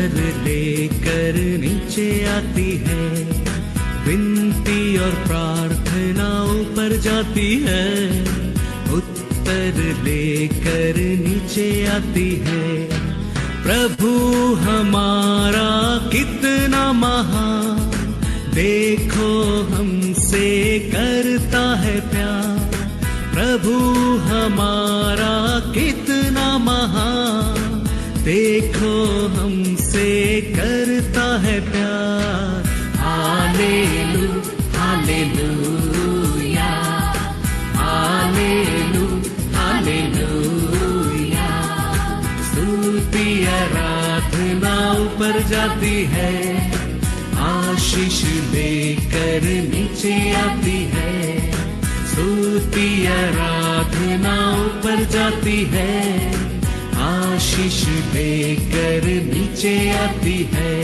उत्तर लेकर नीचे आती है, विनती और प्रार्थना ऊपर जाती है। उत्तर लेकर नीचे आती है। प्रभु हमारा कितना महान, देखो हमसे करता है प्यार। प्रभु हमारा कितना महान, देखो हमसे करता है प्यार। हालेलू हालेलूया, हालेलू हालेलूया। स्तुति आराधना ऊपर जाती है, आशीष लेकर नीचे आती है। स्तुति आराधना ऊपर जाती है, आशीष लेकर नीचे आती है।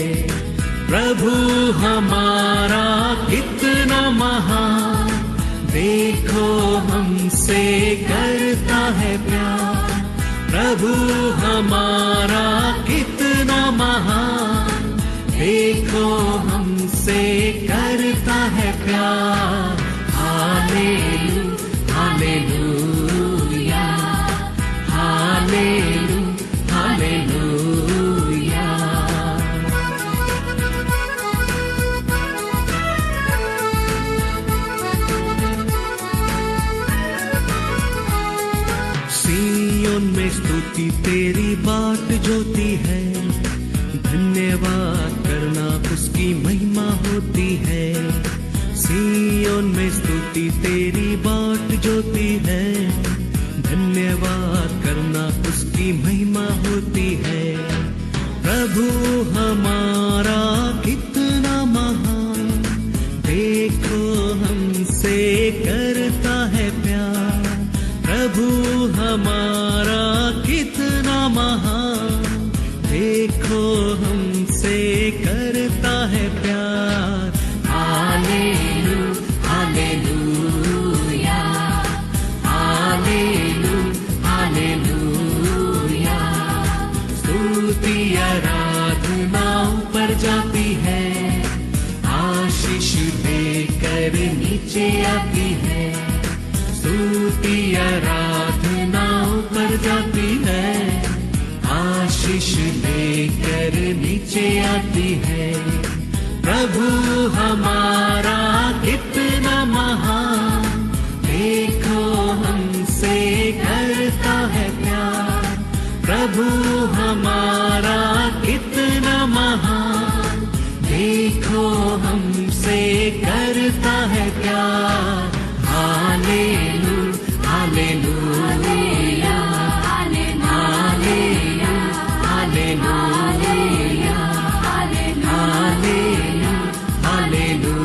प्रभु हमारा कितना महान, देखो हमसे करता है प्यार। प्रभु हमारा कितना महान, देखो हमसे करता है प्यार। हालेलू हालेलूया, हालेलू हालेलूया। सिय्योन में स्तुति तेरी बाट जोती है, धन्यवाद करना उसकी महिमा होती है। सिय्योन में स्तुति तेरी बाट जोती है, धन्यवाद करना उसकी महिमा होती है। प्रभु हमारा कितना महान, देखो हमसे करता है प्यार। प्रभु हमारा कितना महान, देखो हमसे करता है प्यार। हालेलू हालेलूया, हालेलू हालेलूया। स्तुति आराधना ऊपर जाती है, आशीष लेकर नीचे आती है। स्तुति आराधना ऊपर जाती है, आशीष लेकर नीचे आती है। प्रभु हमारा कितना महान, देखो हमसे करता है प्यार। प्रभु हमारा कितना महान, देखो हमसे करता है प्यार। हालेलू हालेलूया, हालेलू हालेलूया, हालेलू हालेलूया, हालेलू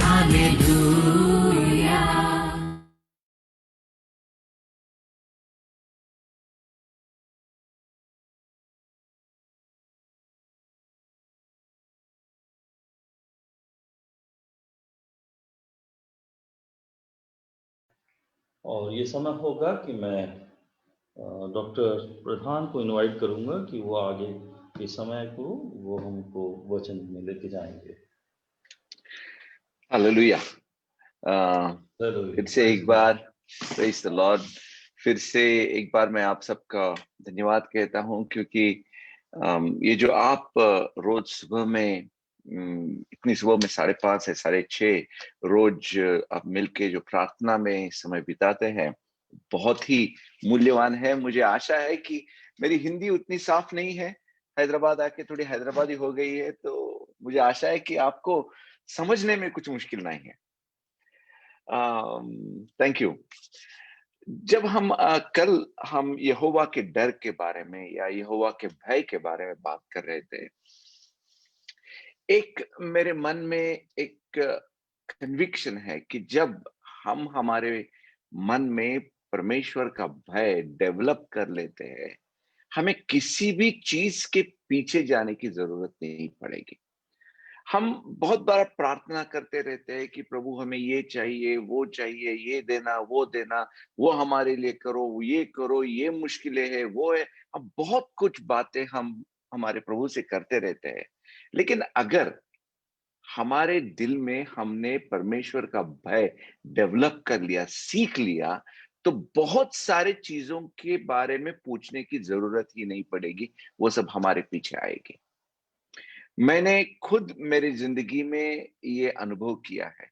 हालेलूया। और ये समय होगा कि मैं डॉक्टर प्रधान को इनवाइट करूंगा कि वो आगे के समय को वो हमको वचन में लेके जाएंगे। हालेलुया। फिर से एक बार प्रेज द लॉर्ड, फिर से एक बार मैं आप सबका धन्यवाद कहता हूं, क्योंकि ये जो आप रोज सुबह में इतनी सुबह में 5:30 से 6:30 रोज आप मिलके जो प्रार्थना में समय बिताते हैं, बहुत ही मूल्यवान है। मुझे आशा है कि मेरी हिंदी उतनी साफ नहीं है, हैदराबाद आके थोड़ी हैदराबादी हो गई है, तो मुझे आशा है कि आपको समझने में कुछ मुश्किल नहीं है। Thank you. जब हम कल हम यहोवा के डर के बारे में या यहोवा के भय के बारे में बात कर रहे थे, एक मेरे मन में एक कन्विक्शन है कि जब हम हमारे मन में परमेश्वर का भय डेवलप कर लेते हैं, हमें किसी भी चीज के पीछे जाने की जरूरत नहीं पड़ेगी। हम बहुत बार प्रार्थना करते रहते हैं कि प्रभु हमें ये चाहिए, वो चाहिए, ये देना, वो हमारे लिए करो, ये मुश्किलें हैं, वो है। अब बहुत कुछ बातें हम हमारे प्रभु से करते रहते हैं। लेकिन अगर हमारे दिल में हमने परमेश्वर का भय डेवलप कर लिया, सीख लिया, तो बहुत सारे चीजों के बारे में पूछने की जरूरत ही नहीं पड़ेगी, वो सब हमारे पीछे आएगी। मैंने खुद मेरी जिंदगी में ये अनुभव किया है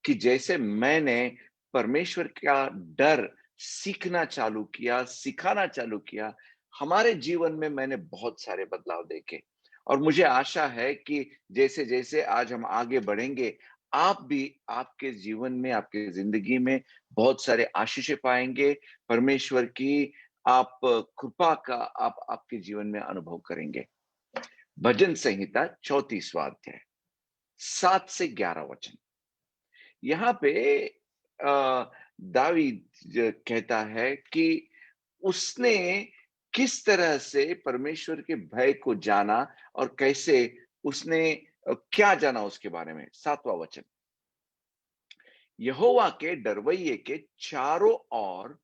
कि जैसे मैंने परमेश्वर का डर सीखना चालू किया, सिखाना चालू किया, हमारे जीवन में मैंने बहुत सारे बदलाव देखे। और मुझे आशा है कि जैसे जैसे आज हम आगे बढ़ेंगे, आप भी आपके जीवन में, आपके जिंदगी में बहुत सारे आशीषें पाएंगे। परमेश्वर की आप कृपा का आप आपके जीवन में अनुभव करेंगे। भजन संहिता 34वां अध्याय 7 से 11 वचन। यहाँ पे दावीद कहता है कि उसने किस तरह से परमेश्वर के भय को जाना और कैसे उसने क्या जाना उसके बारे में। 7वां वचन, यहोवा के डरवैये के चारों ओर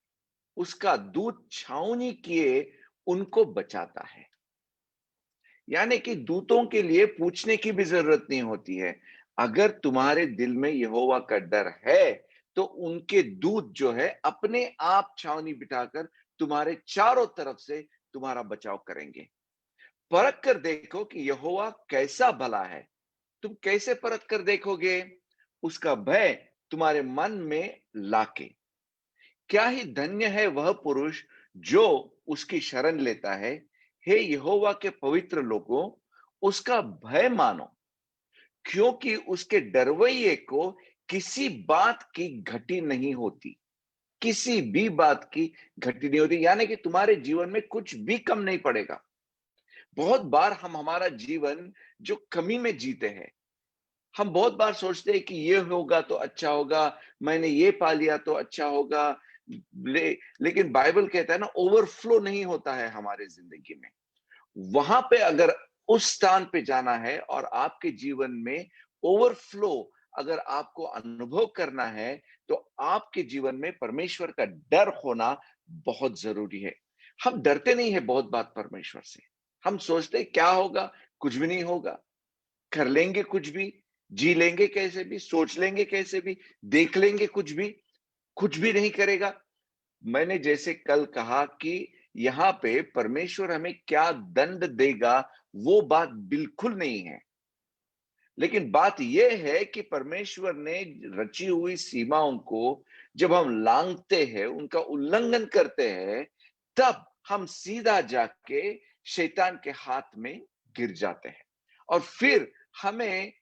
उसका दूत छावनी किए उनको बचाता है। यानी कि दूतों के लिए पूछने की भी जरूरत नहीं होती है। अगर तुम्हारे दिल में यहोवा का डर है, तो उनके दूत जो है अपने आप छावनी बिठाकर तुम्हारे चारों तरफ से तुम्हारा बचाव करेंगे। परख कर देखो कि यहोवा कैसा भला है। तुम कैसे परख कर देखोगे? उसका भय तुम्हारे मन में लाके। क्या ही धन्य है वह पुरुष जो उसकी शरण लेता है। हे यहोवा के पवित्र लोगों, उसका भय मानो, क्योंकि उसके डरवैये को किसी बात की घटी नहीं होती। किसी भी बात की घटी नहीं होती, यानी कि तुम्हारे जीवन में कुछ भी कम नहीं पड़ेगा। बहुत बार हम हमारा जीवन जो कमी में जीते हैं, हम बहुत बार सोचते हैं कि ये होगा तो अच्छा होगा, मैंने ये पा लिया तो अच्छा होगा। लेकिन बाइबल कहता है ना, ओवरफ्लो नहीं होता है हमारे जिंदगी में। वहां पे अगर उस स्थान पे जाना है और आपके जीवन में ओवरफ्लो अगर आपको अनुभव करना है, तो आपके जीवन में परमेश्वर का डर होना बहुत जरूरी है। हम डरते नहीं है बहुत बात परमेश्वर से। हम सोचते क्या होगा, कुछ भी नहीं होगा, कर लेंगे कुछ भी, जी लेंगे कैसे भी, सोच लेंगे कैसे भी, देख लेंगे कुछ भी नहीं करेगा। मैंने जैसे कल कहा कि यहाँ पे परमेश्वर हमें क्या दंड देगा, वो बात बिल्कुल नहीं है। लेकिन बात यह है कि परमेश्वर ने रची हुई सीमाओं को जब हम लांघते हैं, उनका उल्लंघन करते हैं, तब हम सीधा जाके शैतान के हाथ में गिर जाते हैं। और फिर हमें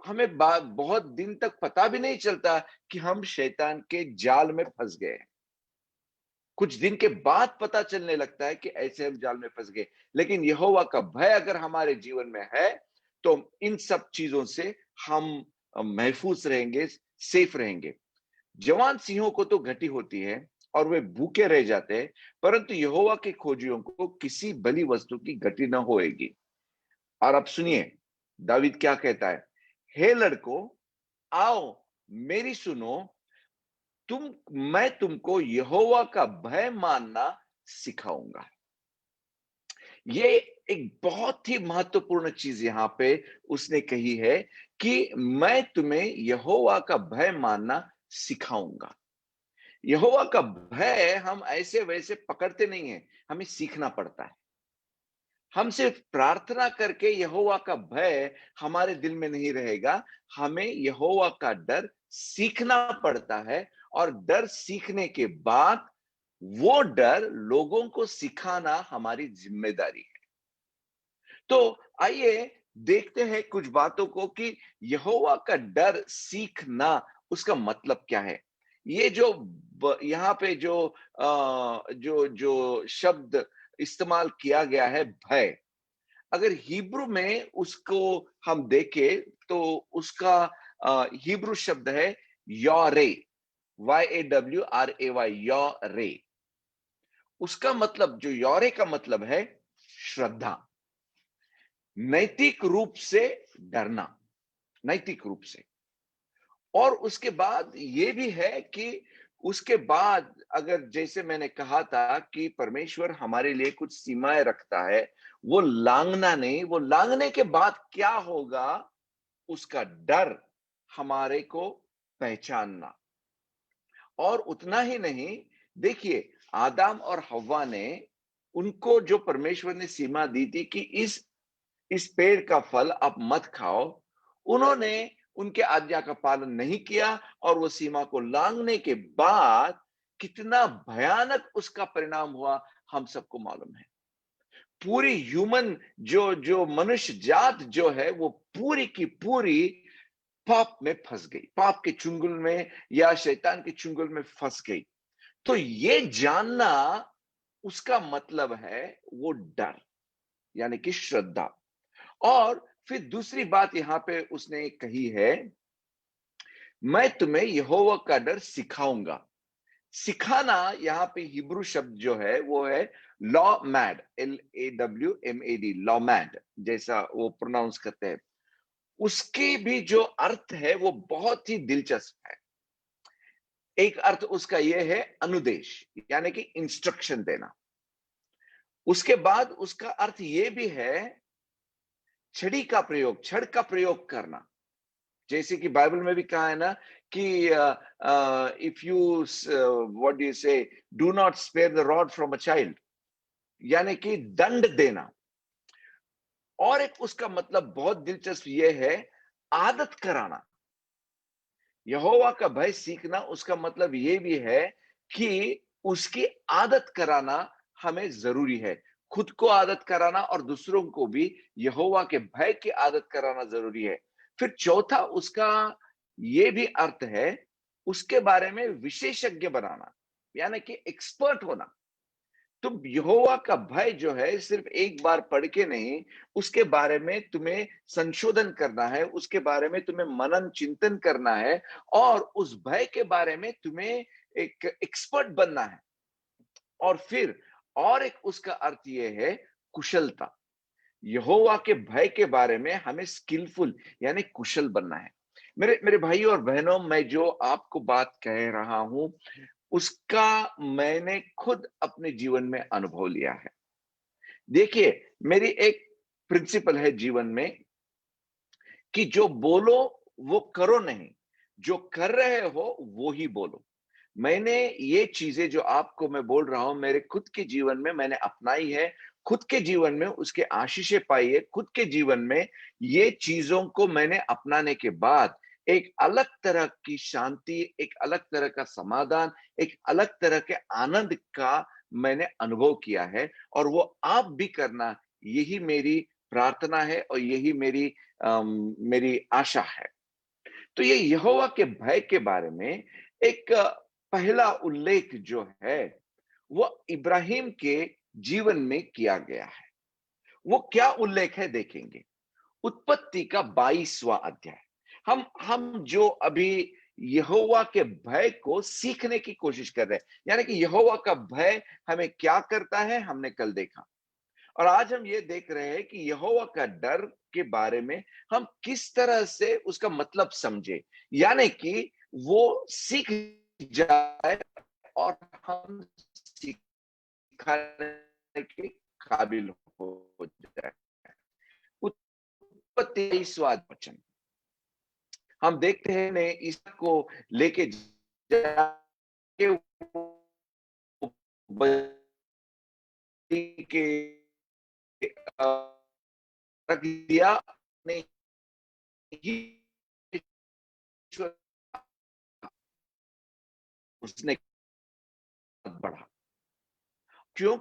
हमें बहुत दिन तक पता भी नहीं चलता कि हम शैतान के जाल में फंस गए। कुछ दिन के बाद पता चलने लगता है कि ऐसे हम जाल में फंस गए। लेकिन यहोवा का भय अगर हमारे जीवन में है, तो इन सब चीजों से हम महफूज रहेंगे, सेफ रहेंगे। जवान सिंहों को तो घटी होती है और वे भूखे रह जाते हैं, परंतु यहोवा के खोजियों को किसी बली वस्तु की घटी न होएगी। और अब सुनिए दावीद क्या कहता है, हे लड़कों, आओ मेरी सुनो, मैं तुमको यहोवा का भय मानना सिखाऊंगा। ये एक बहुत ही महत्वपूर्ण चीज यहां पे उसने कही है कि मैं तुम्हें यहोवा का भय मानना सिखाऊंगा। यहोवा का भय हम ऐसे वैसे पकड़ते नहीं है, हमें सीखना पड़ता है। हम सिर्फ प्रार्थना करके यहोवा का भय हमारे दिल में नहीं रहेगा, हमें यहोवा का डर सीखना पड़ता है। और डर सीखने के बाद वो डर लोगों को सिखाना हमारी जिम्मेदारी है। तो आइए देखते हैं कुछ बातों को कि यहोवा का डर सीखना उसका मतलब क्या है। ये जो यहाँ पे जो जो शब्द इस्तेमाल किया गया है भय, अगर हिब्रू में उसको हम देखें तो उसका हिब्रू शब्द है योरे, YAWRAY, योरे। उसका मतलब, जो योरे का मतलब है श्रद्धा, नैतिक रूप से डरना। नैतिक रूप से। और उसके बाद ये भी है कि उसके बाद अगर जैसे मैंने कहा था कि परमेश्वर हमारे लिए कुछ सीमाएं रखता है, वो लांघना नहीं, वो लांघने के बाद क्या होगा उसका डर हमारे को पहचानना। और उतना ही नहीं, देखिए आदम और हव्वा ने, उनको जो परमेश्वर ने सीमा दी थी कि इस पेड़ का फल आप मत खाओ, उन्होंने उनके आज्ञा का पालन नहीं किया और वो सीमा को लांघने के बाद कितना भयानक उसका परिणाम हुआ हम सबको मालूम है। पूरी ह्यूमन जो जो मनुष्य जात जो है वो पूरी की पूरी पाप में फंस गई, पाप के चुंगल में या शैतान के चुंगल में फंस गई। तो ये जानना उसका मतलब है वो डर, यानी कि श्रद्धा। और फिर दूसरी बात यहां पे उसने कही है, मैं तुम्हें यहोवा का डर सिखाऊंगा। सिखाना यहां पे हिब्रू शब्द जो है वो है law mad, LAWMAD, law mad, जैसा वो प्रोनाउंस करते हैं। उसके भी जो अर्थ है वो बहुत ही दिलचस्प है। एक अर्थ उसका यह है अनुदेश, यानी कि इंस्ट्रक्शन देना। उसके बाद उसका अर्थ यह भी है छड़ी का प्रयोग, छड़ का प्रयोग करना। जैसे कि बाइबल में भी कहा है ना कि if you what do you say, do not spare the rod from a child, यानी कि दंड देना। और एक उसका मतलब बहुत दिलचस्प यह है आदत कराना। यहोवा का भय सीखना, उसका मतलब यह भी है कि उसकी आदत कराना हमें जरूरी है। खुद को आदत कराना और दूसरों को भी यहोवा के भय की आदत कराना जरूरी है। फिर चौथा उसका यह भी अर्थ है उसके बारे में विशेषज्ञ बनाना, यानी कि एक्सपर्ट होना। तो यहोवा का भय जो है सिर्फ एक बार पढ़ के नहीं, उसके बारे में तुम्हें संशोधन करना है, उसके बारे में तुम्हें मनन चिंतन करना है और उस भय के बारे में तुम्हें एक एक्सपर्ट बनना है। और फिर और एक उसका अर्थ यह है कुशलता। यहोवा के भय के बारे में हमें स्किलफुल यानी कुशल बनना है। मेरे मेरे भाइयों और बहनों, मैं जो आपको बात कह रहा हूं उसका मैंने खुद अपने जीवन में अनुभव लिया है। देखिए, मेरी एक प्रिंसिपल है जीवन में कि जो बोलो वो करो नहीं, जो कर रहे हो वो ही बोलो। मैंने ये चीजें जो आपको मैं बोल रहा हूं मेरे खुद के जीवन में मैंने अपनाई है, खुद के जीवन में उसके आशीषें पाई है, खुद के जीवन में ये चीजों को मैंने अपनाने के बाद एक अलग तरह की शांति, एक अलग तरह का समाधान, एक अलग तरह के आनंद का मैंने अनुभव किया है। और वो आप भी करना, यही मेरी प्रार्थना है और यही मेरी आशा है। तो ये यहोवा के भय के बारे में एक पहला उल्लेख जो है वो इब्राहिम के जीवन में किया गया है। वो क्या उल्लेख है देखेंगे। उत्पत्ति का 22वां अध्याय। हम जो अभी यहोवा के भय को सीखने की कोशिश कर रहे हैं, यानी कि यहोवा का भय हमें क्या करता है हमने कल देखा। और आज हम ये देख रहे हैं कि यहोवा का डर के बारे में हम किस तरह से उसका मतलब समझे, यानी कि वो सीख जाए और हम सिखाने के काबिल हो जाए। उत्पत्ति 22वां वचन हम देखते हैं ने इसको लेके जाके बलि के रख दिया नहीं, उसने बढ़ा क्यों?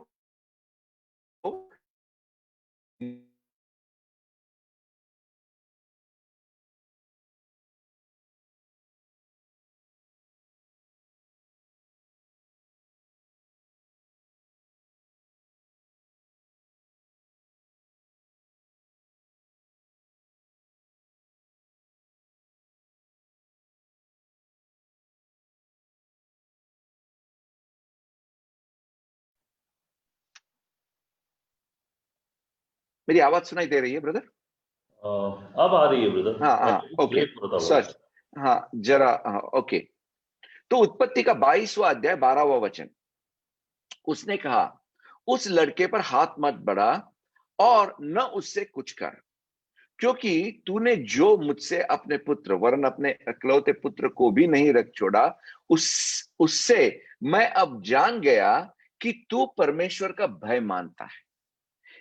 मेरी आवाज सुनाई दे रही है ब्रदर? अब आ रही है ब्रदर, हाँ हाँ, ओके, ब्रेक होता हुआ। सच, हाँ जरा, हाँ ओके। तो उत्पत्ति का 22वां अध्याय 12वां वचन, उसने कहा, उस लड़के पर हाथ मत बढ़ा और न उससे कुछ कर, क्योंकि तूने जो मुझसे अपने पुत्र वरन अपने इकलौते पुत्र को भी नहीं रख छोड़ा, उससे मैं अब जान गया कि तू परमेश्वर का भय मानता है।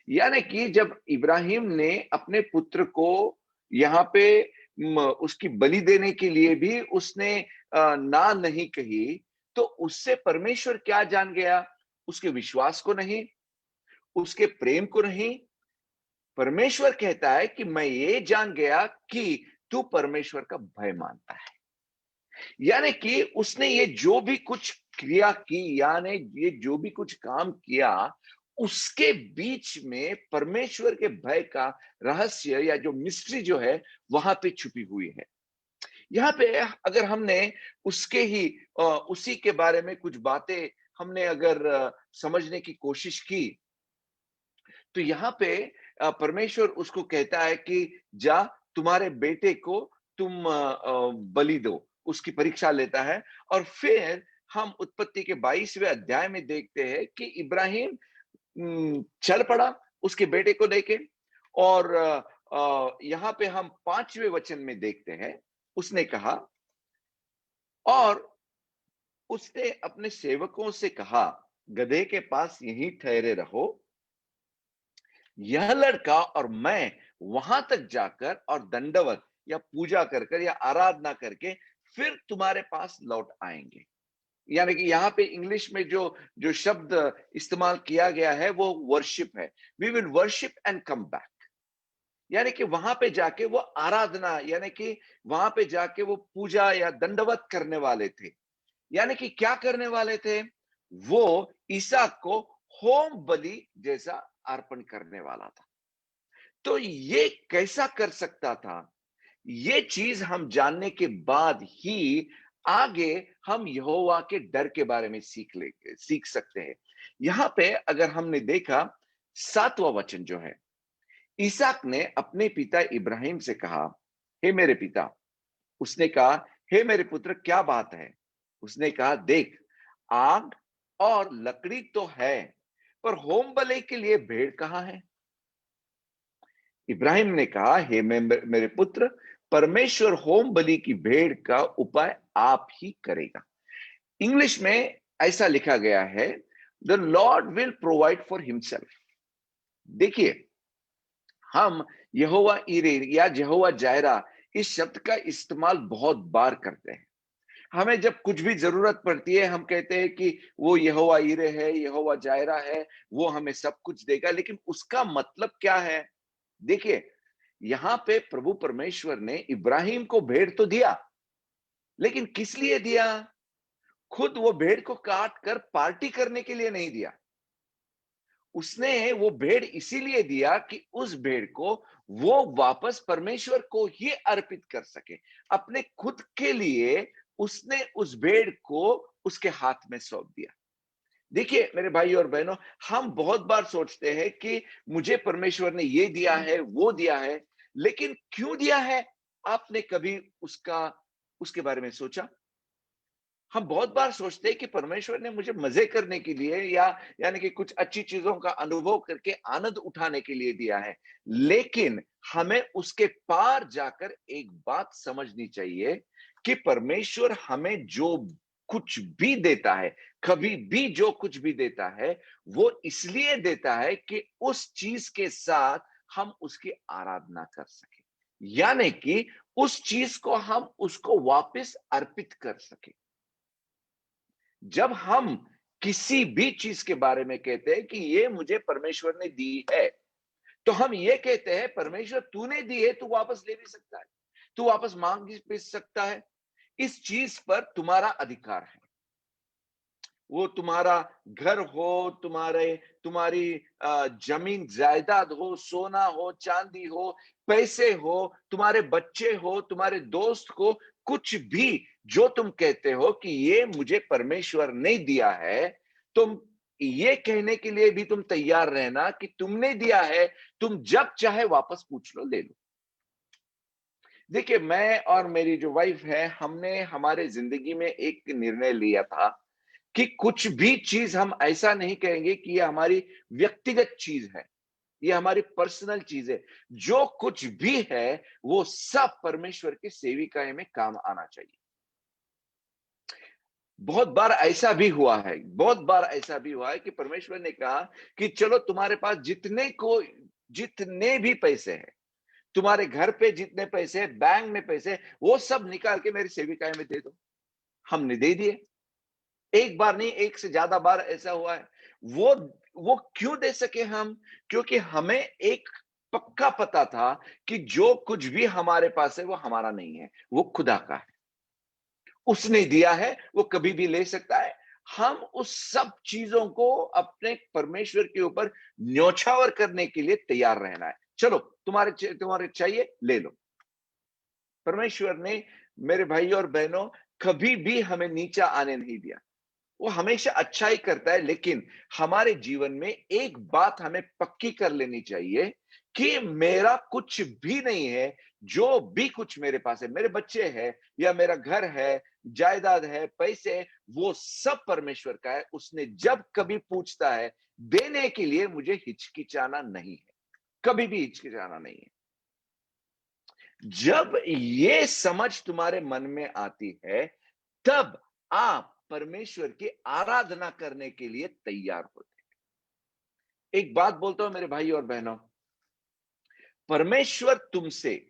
यानी कि जब इब्राहिम ने अपने पुत्र को यहाँ पे उसकी बलि देने के लिए भी उसने ना नहीं कही, तो उससे परमेश्वर क्या जान गया? उसके विश्वास को नहीं, उसके प्रेम को नहीं। परमेश्वर कहता है कि मैं ये जान गया कि तू परमेश्वर का भय मानता है। यानी कि उसने ये जो भी कुछ क्रिया की, यानी ये जो भी कुछ काम किया, उसके बीच में परमेश्वर के भय का रहस्य या जो मिस्ट्री जो है वहां पे छुपी हुई है। यहाँ पे अगर हमने उसके ही उसी के बारे में कुछ बातें हमने अगर समझने की कोशिश की, तो यहाँ पे परमेश्वर उसको कहता है कि जा तुम्हारे बेटे को तुम बलि दो, उसकी परीक्षा लेता है। और फिर हम उत्पत्ति के 22वें अध्याय में देखते हैं कि इब्राहिम चल पड़ा उसके बेटे को लेके। और यहाँ पे हम 5वें वचन में देखते हैं, उसने कहा, और उसने अपने सेवकों से कहा, गधे के पास यहीं ठहरे रहो, यह लड़का और मैं वहां तक जाकर और दंडवत या पूजा कर कर या आराधना करके फिर तुम्हारे पास लौट आएंगे। यानी कि यहाँ पे इंग्लिश में जो जो शब्द इस्तेमाल किया गया है वो वर्शिप है। We will worship and come back. यानी कि वहां पे जाके वो आराधना, यानी कि वहां पे जाके वो पूजा या दंडवत करने वाले थे। यानी कि क्या करने वाले थे? वो इसहाक को होम बलि जैसा अर्पण करने वाला था। तो ये कैसा कर सकता था? ये चीज हम जानने के बाद ही आगे हम यहोवा के डर के बारे में सीख सकते हैं। यहां पे अगर हमने देखा 7वां वचन जो है, इसहाक ने अपने पिता इब्राहिम से कहा, हे मेरे पिता। उसने कहा, हे मेरे पुत्र, क्या बात है? उसने कहा, देख, आग और लकड़ी तो है, पर होम बलि के लिए भेड़ कहाँ है? इब्राहिम ने कहा, हे मेरे पुत्र, परमेश्वर होम बलि की भेड़ का उपाय आप ही करेगा। इंग्लिश में ऐसा लिखा गया है, the Lord will provide for himself. देखिए, हम यहोवा ईरे या यहोवा जायरा इस शब्द का इस्तेमाल बहुत बार करते हैं। हमें जब कुछ भी जरूरत पड़ती है, हम कहते हैं कि वो यहोवा ईरे है, यहोवा जायरा है, वो हमें सब कुछ देगा। लेकिन उसका मतलब क्या है? देखिए, यहां पे प्रभु परमेश्वर ने इब्राहिम को भेड़ तो दिया, लेकिन किस लिए दिया? खुद वो भेड़ को काट कर पार्टी करने के लिए नहीं दिया। उसने वो भेड़ इसीलिए दिया कि उस भेड़ को वो वापस परमेश्वर को ही अर्पित कर सके। अपने खुद के लिए उसने उस भेड़ को उसके हाथ में सौंप दिया। देखिए मेरे भाई और बहनों, हम बहुत बार सोचते हैं कि मुझे परमेश्वर ने ये दिया है, वो दिया है, लेकिन क्यों दिया है? आपने कभी उसके बारे में सोचा? हम बहुत बार सोचते हैं कि परमेश्वर ने मुझे मजे करने के लिए या यानी कि कुछ अच्छी चीजों का अनुभव करके आनंद उठाने के लिए दिया है। लेकिन हमें उसके पार जाकर एक बात समझनी चाहिए कि परमेश्वर हमें जो कुछ भी देता है, कभी भी जो कुछ भी देता है, वो इसलिए देता है कि उस चीज के साथ हम उसकी आराधना कर सके, यानी कि उस चीज को हम उसको वापस अर्पित कर सके। जब हम किसी भी चीज के बारे में कहते हैं कि ये मुझे परमेश्वर ने दी है, तो हम ये कहते हैं, परमेश्वर तूने दी है, तू वापस ले भी सकता है, तू वापस मांग भी सकता है। इस चीज पर तुम्हारा अधिकार है। वो तुम्हारा घर हो, तुम्हारी जमीन जायदाद हो, सोना हो, चांदी हो, पैसे हो, तुम्हारे बच्चे हो, तुम्हारे दोस्त हो, कुछ भी जो तुम कहते हो कि ये मुझे परमेश्वर ने दिया है, तुम ये कहने के लिए भी तुम तैयार रहना कि तुमने दिया है, तुम जब चाहे वापस पूछ लो, ले लो। देखिए, मैं और मेरी जो वाइफ है, हमने हमारे जिंदगी में एक निर्णय लिया था कि कुछ भी चीज हम ऐसा नहीं कहेंगे कि ये हमारी व्यक्तिगत चीज है, ये हमारी पर्सनल चीज है। जो कुछ भी है वो सब परमेश्वर की सेविकाएं में काम आना चाहिए। बहुत बार ऐसा भी हुआ है कि परमेश्वर ने कहा कि चलो, तुम्हारे पास जितने भी पैसे हैं, तुम्हारे घर पे जितने पैसे हैं, बैंक में पैसे हैं, वो सब निकाल के मेरी सेविकाएं में दे दो। हमने दे दिए। एक बार नहीं, एक से ज्यादा बार ऐसा हुआ है। वो वो क्यों दे सके हम? क्योंकि हमें एक पक्का पता था कि जो कुछ भी हमारे पास है वो हमारा नहीं है, वो खुदा का है। उसने दिया है, वो कभी भी ले सकता है। हम उस सब चीजों को अपने परमेश्वर के ऊपर न्योछावर करने के लिए तैयार रहना है। चलो, तुम्हारे चाहिए, ले लो। परमेश्वर ने, मेरे भाई और बहनों, कभी भी हमें नीचा आने नहीं दिया। वो हमेशा अच्छा ही करता है, लेकिन हमारे जीवन में एक बात हमें पक्की कर लेनी चाहिए कि मेरा कुछ भी नहीं है। जो भी कुछ मेरे पास है, मेरे बच्चे हैं या मेरा घर है, जायदाद है, पैसे हैं, वो सब परमेश्वर का है। उसने जब कभी पूछता है देने के लिए, मुझे हिचकिचाना नहीं है, कभी भी हिचकिचाना नहीं है। जब ये समझ तुम्हारे मन में आती है, तब आप परमेश्वर की आराधना करने के लिए तैयार होते हैं। एक बात बोलता हूं मेरे भाई और बहनों, परमेश्वर तुमसे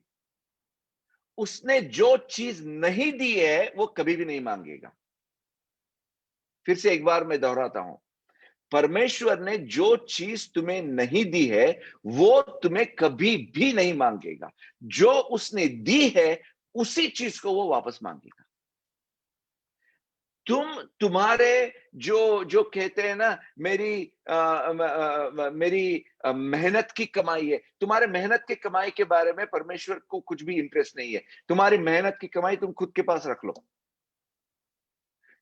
उसने जो चीज नहीं दी है वो कभी भी नहीं मांगेगा। फिर से एक बार मैं दोहराता हूं, परमेश्वर ने जो चीज तुम्हें नहीं दी है वो तुम्हें कभी भी नहीं मांगेगा। जो उसने दी है उसी चीज को वो वापस मांगेगा। तुम्हारे जो जो कहते हैं ना, मेरी मेहनत की कमाई है, तुम्हारे मेहनत की कमाई के बारे में परमेश्वर को कुछ भी इंटरेस्ट नहीं है। तुम्हारी मेहनत की कमाई तुम खुद के पास रख लो।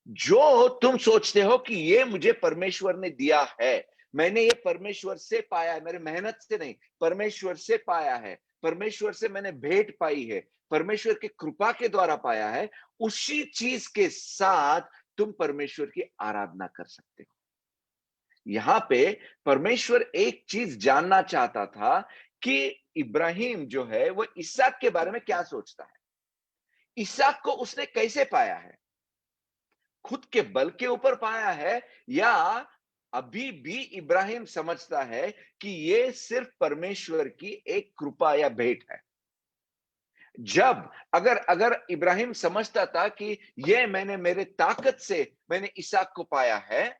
जो तुम सोचते हो कि ये मुझे परमेश्वर ने दिया है, मैंने ये परमेश्वर से पाया है, मेरे मेहनत से नहीं, परमेश्वर से पाया है, परमेश्वर से मैंने भेंट पाई है, परमेश्वर की कृपा के द्वारा पाया है, उसी चीज के साथ तुम परमेश्वर की आराधना कर सकते हो। यहां पे परमेश्वर एक चीज जानना चाहता था कि इब्राहिम जो है वो इसहाक के बारे में क्या सोचता है। इसहाक को उसने कैसे पाया है? खुद के बल के ऊपर पाया है, या अभी भी इब्राहिम समझता है कि ये सिर्फ परमेश्वर की एक कृपा या भेंट है? जब अगर अगर इब्राहिम समझता था कि ये मैंने मेरे ताकत से मैंने इसहाक को पाया है,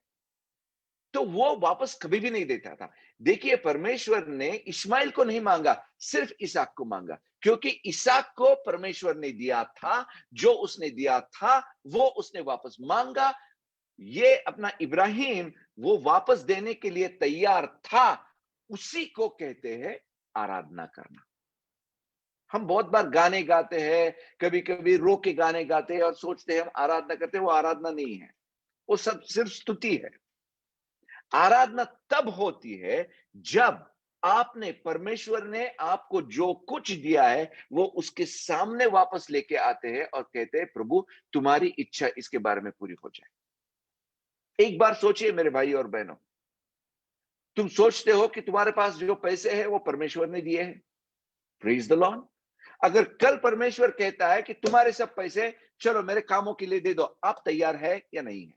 तो वो वापस कभी भी नहीं देता था। देखिए, परमेश्वर ने इस्माइल को नहीं मांगा, सिर्फ इसहाक को मांगा, क्योंकि इसहाक को परमेश्वर ने दिया था। जो उसने दिया था वो उसने वापस मांगा। ये अपना इब्राहिम वो वापस देने के लिए तैयार था। उसी को कहते हैं आराधना करना। हम बहुत बार गाने गाते हैं, कभी कभी रो के गाने गाते हैं और सोचते हैं हम आराधना करते हैं। वो आराधना नहीं है, वो सब सिर्फ स्तुति है। आराधना तब होती है जब आपने, परमेश्वर ने आपको जो कुछ दिया है वो उसके सामने वापस लेके आते हैं और कहते हैं, प्रभु तुम्हारी इच्छा इसके बारे में पूरी हो जाए। एक बार सोचिए मेरे भाई और बहनों, तुम सोचते हो कि तुम्हारे पास जो पैसे हैं वो परमेश्वर ने दिए हैं। Praise the Lord. अगर कल परमेश्वर कहता है कि तुम्हारे सब पैसे चलो मेरे कामों के लिए दे दो, आप तैयार है या नहीं है?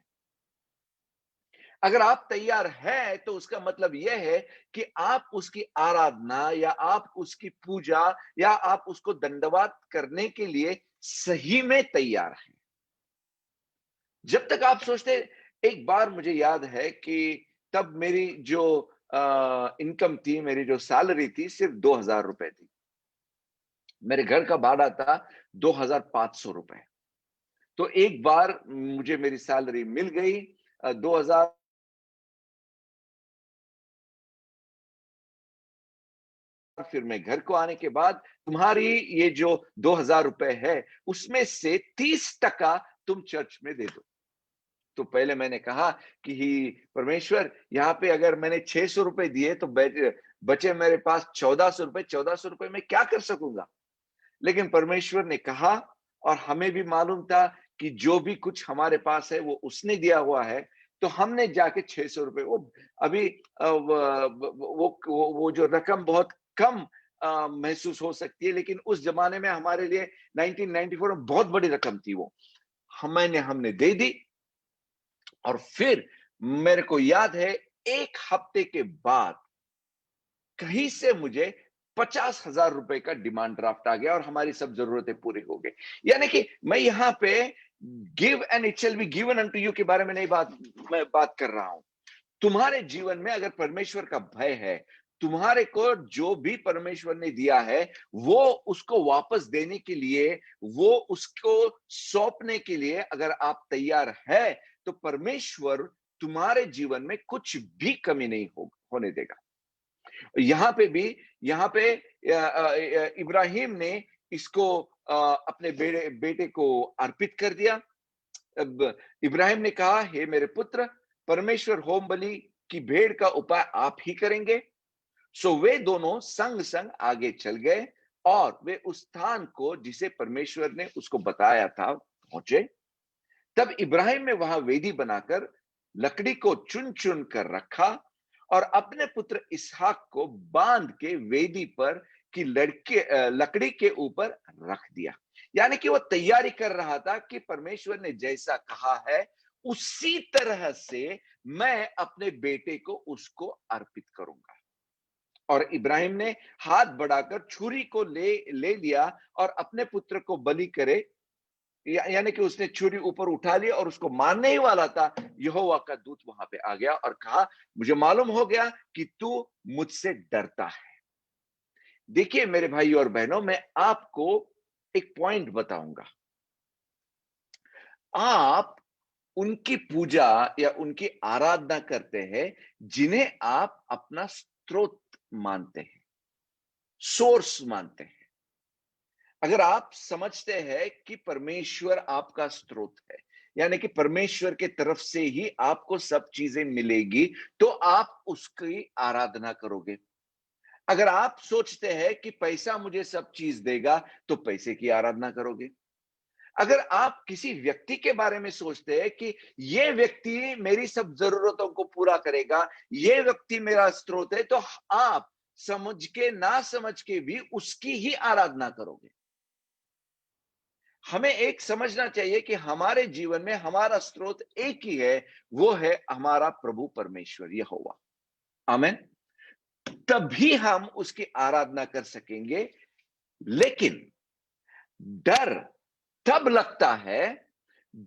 अगर आप तैयार है तो उसका मतलब यह है कि आप उसकी आराधना या आप उसकी पूजा या आप उसको दंडवत करने के लिए सही में तैयार हैं। जब तक आप सोचते, एक बार मुझे याद है कि तब मेरी जो इनकम थी, मेरी जो सैलरी थी, सिर्फ 2,000 रुपए थी। मेरे घर का भाड़ा था 2,500 रुपए। तो एक बार मुझे मेरी सैलरी मिल गई 2,000। फिर मैं घर को आने के बाद, तुम्हारी ये जो 2,000 रुपए है उसमें से 30% तुम चर्च में दे दो। तो पहले मैंने कहा कि परमेश्वर, यहाँ पे अगर मैंने 600 रुपए दिए तो बचे मेरे पास 1,400 रुपए। 1,400 रुपए में क्या कर सकूंगा? लेकिन परमेश्वर ने कहा, और हमें भी मालूम था कि जो भी कुछ हमारे पास है वो उसने दिया हुआ है, तो हमने जाके 600 रुपए, वो अभी वो जो रकम बहुत कम महसूस हो सकती है, लेकिन उस जमाने में हमारे लिए 1994 में बहुत बड़ी रकम थी वो। हमने दे दी। और फिर मेरे को याद है, 1 हफ्ते के बाद कहीं से मुझे 50,000 रुपए का डिमांड ड्राफ्ट आ गया और हमारी सब जरूरतें पूरी हो गई। यानी कि मैं यहां पे give and it shall be given unto you के बारे में नहीं मैं बात कर रहा हूं। तुम्हारे जीवन में अगर परमेश्वर का भय है, तुम्हारे को जो भी परमेश्वर ने दिया है, वो उसको वापस देने के लिए, वो उसको सौंपने के लिए अगर आप तैयार है, तो परमेश्वर तुम्हारे जीवन में कुछ भी कमी नहीं होने देगा। यहाँ पे इब्राहिम ने इसको अपने बेटे को अर्पित कर दिया। अब इब्राहिम ने कहा, हे मेरे पुत्र, परमेश्वर होम बलि की भेड़ का उपाय आप ही करेंगे। सो वे दोनों संग संग आगे चल गए और वे उस स्थान को जिसे परमेश्वर ने उसको बताया था पहुंचे। तब इब्राहिम ने वहां वेदी बनाकर लकड़ी को चुन चुन कर रखा और अपने पुत्र इसहाक को बांध के वेदी पर की लकड़ी के ऊपर रख दिया। यानी कि वो तैयारी कर रहा था कि परमेश्वर ने जैसा कहा है उसी तरह से मैं अपने बेटे को उसको अर्पित करूंगा। और इब्राहिम ने हाथ बढ़ाकर छुरी को ले लिया और अपने पुत्र को बलि करे, यानी कि उसने छुरी ऊपर उठा ली और उसको मारने ही वाला था। यहोवा का दूत वहां पे आ गया और कहा, मुझे मालूम हो गया कि तू मुझसे डरता है। देखिए मेरे भाई और बहनों, मैं आपको एक पॉइंट बताऊंगा। आप उनकी पूजा या उनकी आराधना करते हैं जिन्हें आप अपना स्रोत मानते हैं, सोर्स मानते हैं। अगर आप समझते हैं कि परमेश्वर आपका स्रोत है, यानी कि परमेश्वर के तरफ से ही आपको सब चीजें मिलेगी, तो आप उसकी आराधना करोगे। अगर आप सोचते हैं कि पैसा मुझे सब चीज देगा, तो पैसे की आराधना करोगे। अगर आप किसी व्यक्ति के बारे में सोचते हैं कि ये व्यक्ति मेरी सब जरूरतों को पूरा करेगा, ये व्यक्ति मेरा स्रोत है, तो आप समझ के ना समझ के भी उसकी ही आराधना करोगे। हमें एक समझना चाहिए कि हमारे जीवन में हमारा स्रोत एक ही है, वो है हमारा प्रभु परमेश्वर यहोवा। आमीन। तभी हम उसकी आराधना कर सकेंगे। लेकिन डर तब लगता है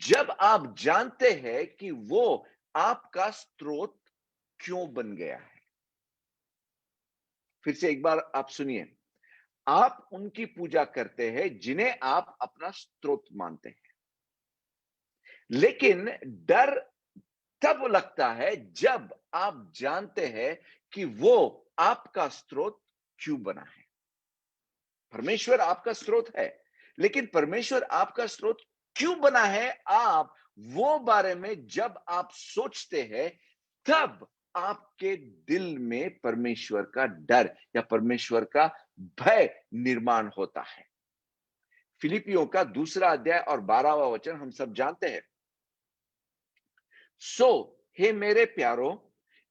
जब आप जानते हैं कि वो आपका स्रोत क्यों बन गया है। फिर से एक बार आप सुनिए, आप उनकी पूजा करते हैं जिन्हें आप अपना स्रोत मानते हैं, लेकिन डर तब लगता है जब आप जानते हैं कि वो आपका स्रोत क्यों बना है। परमेश्वर आपका स्रोत है, लेकिन परमेश्वर आपका स्रोत क्यों बना है, आप वो बारे में जब आप सोचते हैं, तब आपके दिल में परमेश्वर का डर या परमेश्वर का भय निर्माण होता है। फिलिपियों का 2 अध्याय और 12वां वचन हम सब जानते हैं। सो हे मेरे प्यारो,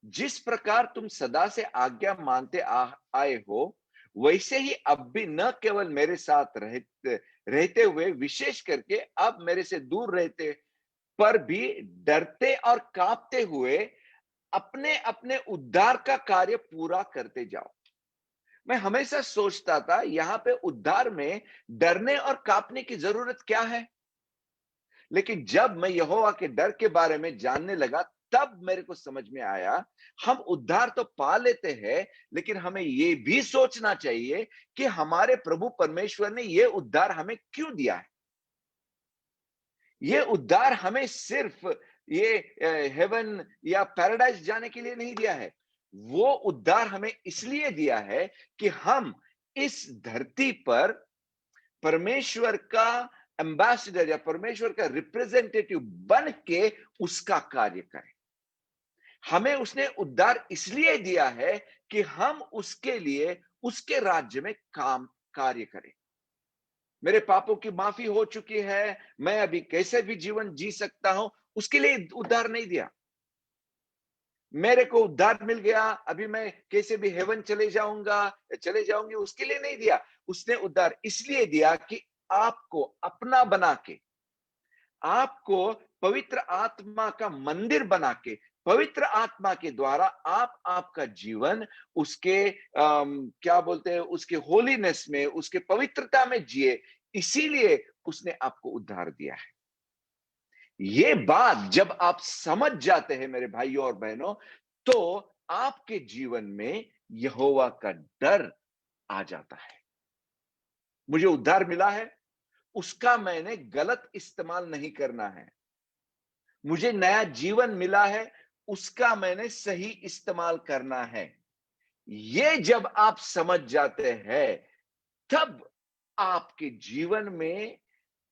जिस प्रकार तुम सदा से आज्ञा मानते आए हो, वैसे ही अब भी न केवल मेरे साथ रहते हुए, विशेष करके अब मेरे से दूर रहते पर भी डरते और कांपते हुए अपने अपने उद्धार का कार्य पूरा करते जाओ। मैं हमेशा सोचता था यहां पे उद्धार में डरने और कांपने की जरूरत क्या है, लेकिन जब मैं यहोवा के डर के बारे में जानने लगा, तब मेरे को समझ में आया, हम उद्धार तो पा लेते हैं, लेकिन हमें यह भी सोचना चाहिए कि हमारे प्रभु परमेश्वर ने यह उद्धार हमें क्यों दिया है। यह उद्धार हमें सिर्फ ये हेवन या पैराडाइज जाने के लिए नहीं दिया है। वो उद्धार हमें इसलिए दिया है कि हम इस धरती पर परमेश्वर का एम्बेसडर या परमेश्वर का रिप्रेजेंटेटिव बन के उसका कार्य करें। हमें उसने उद्धार इसलिए दिया है कि हम उसके लिए, उसके राज्य में कार्य करें। मेरे पापों की माफी हो चुकी है, मैं अभी कैसे भी जीवन जी सकता हूं, उसके लिए उद्धार नहीं दिया। मेरे को उद्धार मिल गया, अभी मैं कैसे भी हेवन चले जाऊंगा, चले जाऊंगी, उसके लिए नहीं दिया। उसने उद्धार इसलिए दिया कि आपको अपना बना के, आपको पवित्र आत्मा का मंदिर बना के, पवित्र आत्मा के द्वारा आप आपका जीवन उसके क्या बोलते हैं, उसके होलीनेस में, उसके पवित्रता में जिए। इसीलिए उसने आपको उद्धार दिया है। ये बात जब आप समझ जाते हैं मेरे भाइयों और बहनों, तो आपके जीवन में यहोवा का डर आ जाता है। मुझे उद्धार मिला है, उसका मैंने गलत इस्तेमाल नहीं करना है। मुझे नया जीवन मिला है, उसका मैंने सही इस्तेमाल करना है। ये जब आप समझ जाते हैं, तब आपके जीवन में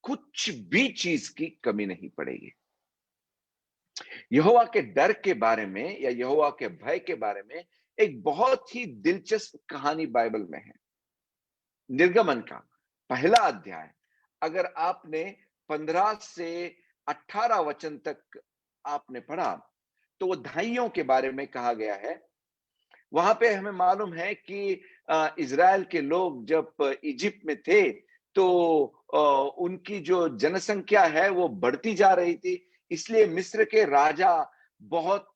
कुछ भी चीज की कमी नहीं पड़ेगी। यहोवा के डर के बारे में या यहोवा के भय के बारे में एक बहुत ही दिलचस्प कहानी बाइबल में है। निर्गमन का पहला अध्याय, अगर आपने 15 से 18 वचन तक आपने पढ़ा, तो वो धाइयों के बारे में कहा गया है। वहां पे हमें मालूम है कि इजराइल के लोग जब इजिप्ट में थे, तो उनकी जो जनसंख्या है वो बढ़ती जा रही थी। इसलिए मिस्र के राजा बहुत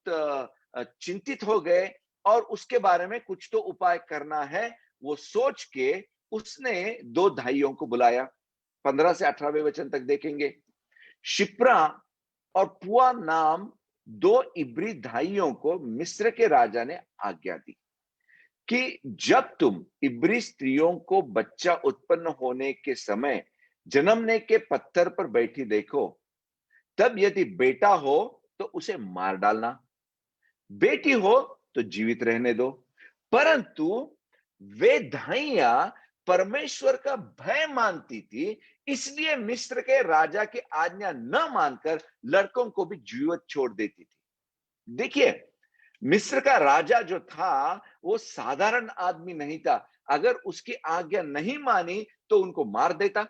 चिंतित हो गए और उसके बारे में कुछ तो उपाय करना है, वो सोच के उसने दो धाइयों को बुलाया। 15 से 18वें वचन तक देखेंगे। शिप्रा और पुआ नाम दो इब्री धाइयों को मिस्र के राजा ने आज्ञा दी कि जब तुम इब्री स्त्रियों को बच्चा उत्पन्न होने के समय जन्मने के पत्थर पर बैठी देखो, तब यदि बेटा हो तो उसे मार डालना, बेटी हो तो जीवित रहने दो। परंतु वे धाइयां परमेश्वर का भय मानती थी, इसलिए मिस्र के राजा की आज्ञा न मानकर लड़कों को भी जीवित छोड़ देती थी। देखिए, मिस्र का राजा जो था वो साधारण आदमी नहीं था। अगर उसकी आज्ञा नहीं मानी तो उनको मार देता।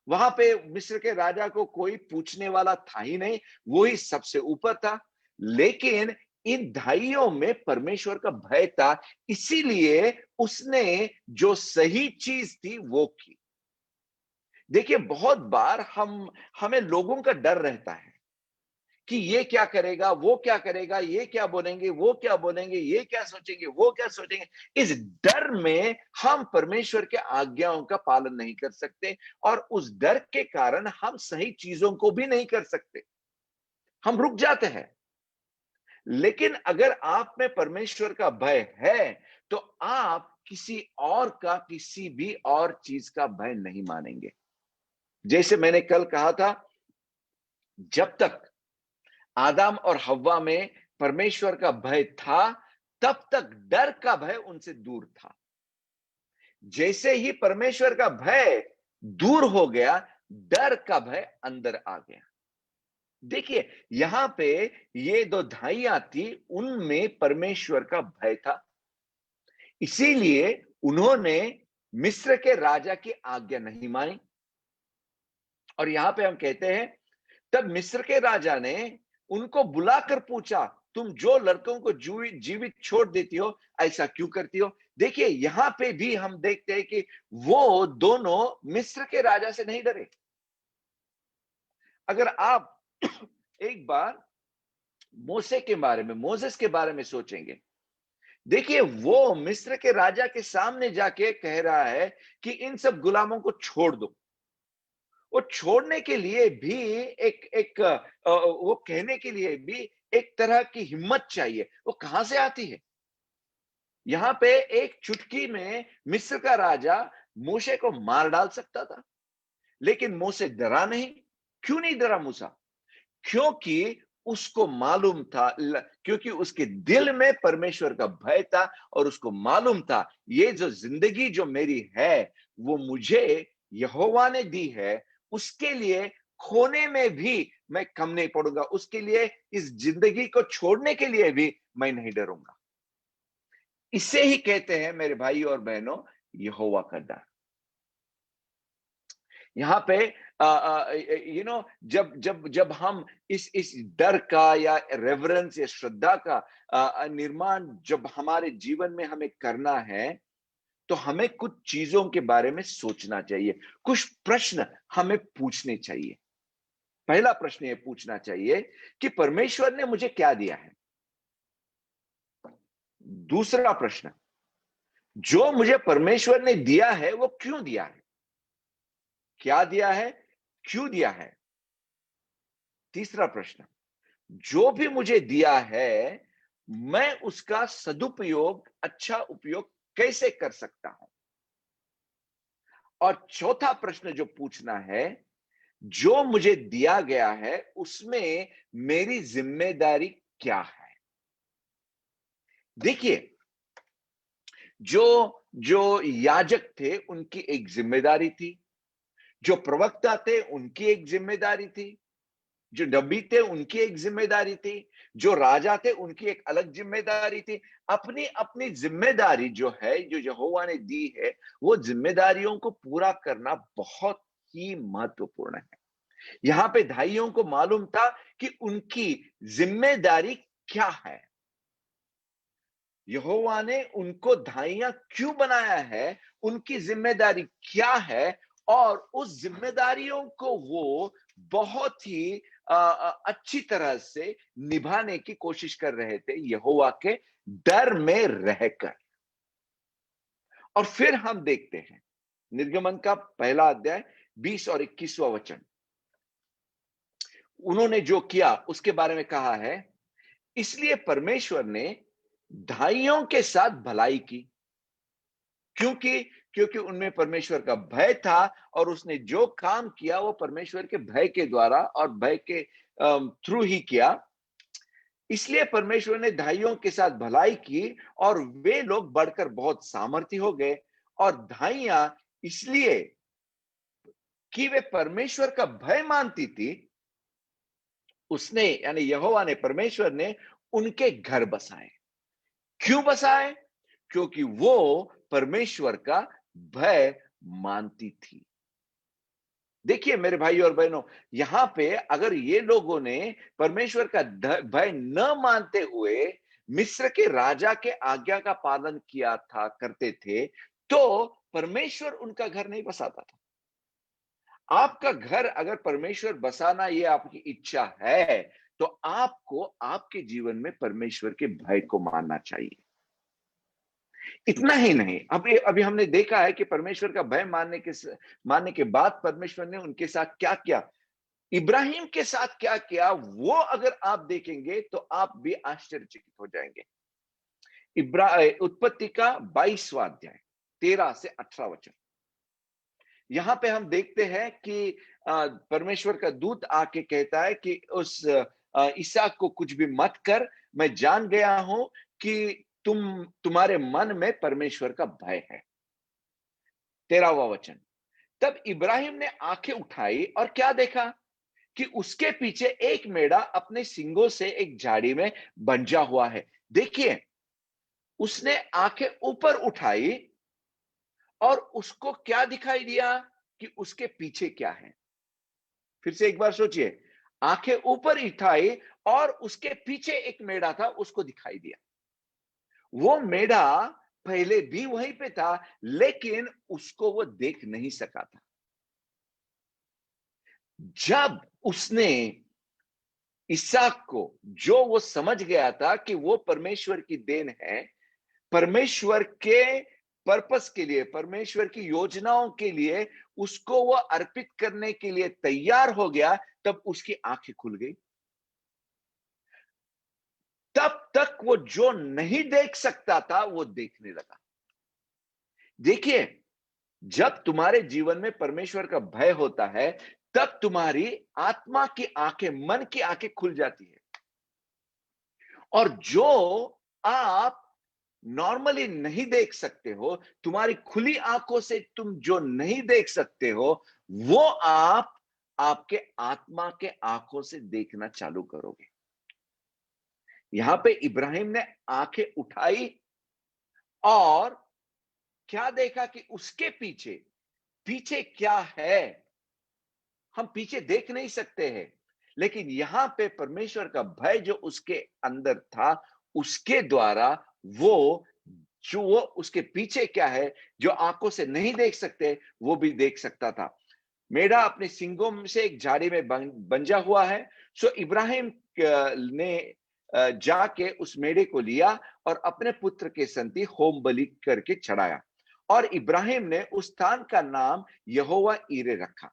वहां पे मिस्र के राजा को कोई पूछने वाला था ही नहीं, वो ही सबसे ऊपर था। लेकिन इन धाइयों में परमेश्वर का भय था, इसीलिए उसने जो सही चीज थी वो की। देखिए, बहुत बार हमें लोगों का डर रहता है कि ये क्या करेगा, वो क्या करेगा, ये क्या बोलेंगे, वो क्या बोलेंगे, ये क्या सोचेंगे, वो क्या सोचेंगे। इस डर में हम परमेश्वर के आज्ञाओं का पालन नहीं कर सकते और उस डर के कारण हम सही चीजों को भी नहीं कर सकते, हम रुक जाते हैं। लेकिन अगर आप में परमेश्वर का भय है, तो आप किसी और का, किसी भी और चीज का भय नहीं मानेंगे। जैसे मैंने कल कहा था, जब तक आदम और हव्वा में परमेश्वर का भय था, तब तक डर का भय उनसे दूर था। जैसे ही परमेश्वर का भय दूर हो गया, डर का भय अंदर आ गया। देखिए, यहां पे ये दो धाइयां थी, उनमें परमेश्वर का भय था, इसीलिए उन्होंने मिस्र के राजा की आज्ञा नहीं मानी। और यहां पे हम कहते हैं, तब मिस्र के राजा ने उनको बुलाकर पूछा, तुम जो लड़कों को जीवित छोड़ देती हो, ऐसा क्यों करती हो? देखिए, यहां पे भी हम देखते हैं कि वो दोनों मिस्र के राजा से नहीं डरे। अगर आप एक बार मोसेस के बारे में सोचेंगे, देखिए, वो मिस्र के राजा के सामने जाके कह रहा है कि इन सब गुलामों को छोड़ दो। वो छोड़ने के लिए भी वो कहने के लिए भी एक तरह की हिम्मत चाहिए। वो कहां से आती है? यहां पे एक चुटकी में मिस्र का राजा मूसे को मार डाल सकता था, लेकिन मूसे डरा नहीं। क्यों नहीं डरा मूसा? क्योंकि उसको मालूम था, क्योंकि उसके दिल में परमेश्वर का भय था और उसको मालूम था, ये जो जिंदगी जो मेरी है वो मुझे यहोवा ने दी है, उसके लिए खोने में भी मैं कम नहीं पड़ूंगा, उसके लिए इस जिंदगी को छोड़ने के लिए भी मैं नहीं डरूंगा। इसे ही कहते हैं मेरे भाई और बहनों, यहोवा का डर। यहाँ पे जब जब जब हम इस डर का या रेवरेंस या श्रद्धा का निर्माण जब हमारे जीवन में हमें करना है, तो हमें कुछ चीजों के बारे में सोचना चाहिए, कुछ प्रश्न हमें पूछने चाहिए। पहला प्रश्न ये पूछना चाहिए कि परमेश्वर ने मुझे क्या दिया है। दूसरा प्रश्न, जो मुझे परमेश्वर ने दिया है वो क्यों दिया है, क्या दिया है, क्यों दिया है। तीसरा प्रश्न, जो भी मुझे दिया है मैं उसका सदुपयोग, अच्छा उपयोग कैसे कर सकता हूं। और चौथा प्रश्न जो पूछना है, जो मुझे दिया गया है उसमें मेरी जिम्मेदारी क्या है। देखिए, जो जो याजक थे उनकी एक जिम्मेदारी थी, जो प्रवक्ता थे उनकी एक जिम्मेदारी थी, जो नबी थे उनकी एक जिम्मेदारी थी, जो राजा थे उनकी एक अलग जिम्मेदारी थी। अपनी अपनी जिम्मेदारी जो है, जो यहोवा ने दी है, वो जिम्मेदारियों को पूरा करना बहुत ही महत्वपूर्ण है। यहां पे भाइयों को मालूम था कि उनकी जिम्मेदारी क्या है, यहोवा ने उनको धाइयां क्यों बनाया है, उनकी जिम्मेदारी क्या है, और उस जिम्मेदारियों को वो बहुत ही अच्छी तरह से निभाने की कोशिश कर रहे थे, यहोवा के डर में रहकर। और फिर हम देखते हैं निर्गमन का पहला अध्याय 20 और 21वां वचन। उन्होंने जो किया उसके बारे में कहा है, इसलिए परमेश्वर ने धाइयों के साथ भलाई की, क्योंकि क्योंकि उनमें परमेश्वर का भय था, और उसने जो काम किया वो परमेश्वर के भय के द्वारा और भय के थ्रू ही किया। इसलिए परमेश्वर ने धाइयों के साथ भलाई की और वे लोग बढ़कर बहुत सामर्थी हो गए। और धाइयां इसलिए कि वे परमेश्वर का भय मानती थी, उसने यानी यहोवा ने, परमेश्वर ने उनके घर बसाए। क्यों बसाए? क्योंकि वो परमेश्वर का भय मानती थी। देखिए मेरे भाई और बहनों, यहां पे अगर ये लोगों ने परमेश्वर का भय न मानते हुए मिस्र के राजा के आज्ञा का पालन किया था, करते थे, तो परमेश्वर उनका घर नहीं बसाता था। आपका घर अगर परमेश्वर बसाना ये आपकी इच्छा है, तो आपको आपके जीवन में परमेश्वर के भय को मानना चाहिए। इतना ही नहीं, अभी अभी हमने देखा है कि परमेश्वर का भय मानने के बाद परमेश्वर ने उनके साथ क्या किया, इब्राहिम के साथ क्या किया, वो अगर आप देखेंगे तो आप भी आश्चर्यचकित हो जाएंगे। उत्पत्ति का 22वां अध्याय 13 से 18 वचन। यहां पे हम देखते हैं कि परमेश्वर का दूत आके कहता है कि उस इसहाक को कुछ भी मत कर, मैं जान गया हूं कि तुम्हारे मन में परमेश्वर का भय है। 13वां वचन, तब इब्राहिम ने आंखें उठाई और क्या देखा कि उसके पीछे एक मेढ़ा अपने सींगों से एक झाड़ी में बंधा हुआ है। देखिए, उसने आंखें ऊपर उठाई और उसको क्या दिखाई दिया कि उसके पीछे क्या है। फिर से एक बार सोचिए, आंखें ऊपर उठाई और उसके पीछे एक मेढ़ा था, उसको दिखाई दिया। वो मेढ़ा पहले भी वहीं पे था, लेकिन उसको वो देख नहीं सका था। जब उसने इसहाक को, जो वो समझ गया था कि वो परमेश्वर की देन है, परमेश्वर के पर्पस के लिए, परमेश्वर की योजनाओं के लिए उसको वो अर्पित करने के लिए तैयार हो गया, तब उसकी आंखें खुल गई। तब तक वो जो नहीं देख सकता था वो देखने लगा। देखिए, जब तुम्हारे जीवन में परमेश्वर का भय होता है, तब तुम्हारी आत्मा की आंखें, मन की आंखें खुल जाती है, और जो आप नॉर्मली नहीं देख सकते हो, तुम्हारी खुली आंखों से तुम जो नहीं देख सकते हो, वो आप आपके आत्मा के आंखों से देखना चालू करोगे। यहां पे इब्राहिम ने आंखें उठाई और क्या देखा कि उसके पीछे पीछे क्या है, हम पीछे देख नहीं सकते हैं, लेकिन यहाँ पे परमेश्वर का भय जो उसके अंदर था, उसके द्वारा वो वो उसके पीछे क्या है जो आंखों से नहीं देख सकते, वो भी देख सकता था। मेढ़ा अपने सींगों में से एक झाड़ी में बंजा हुआ है। सो इब्राहिम ने जाके उस मेढ़े को लिया और अपने पुत्र के संति होम बलि करके चढ़ाया, और इब्राहिम ने उस स्थान का नाम यहोवा ईरे रखा।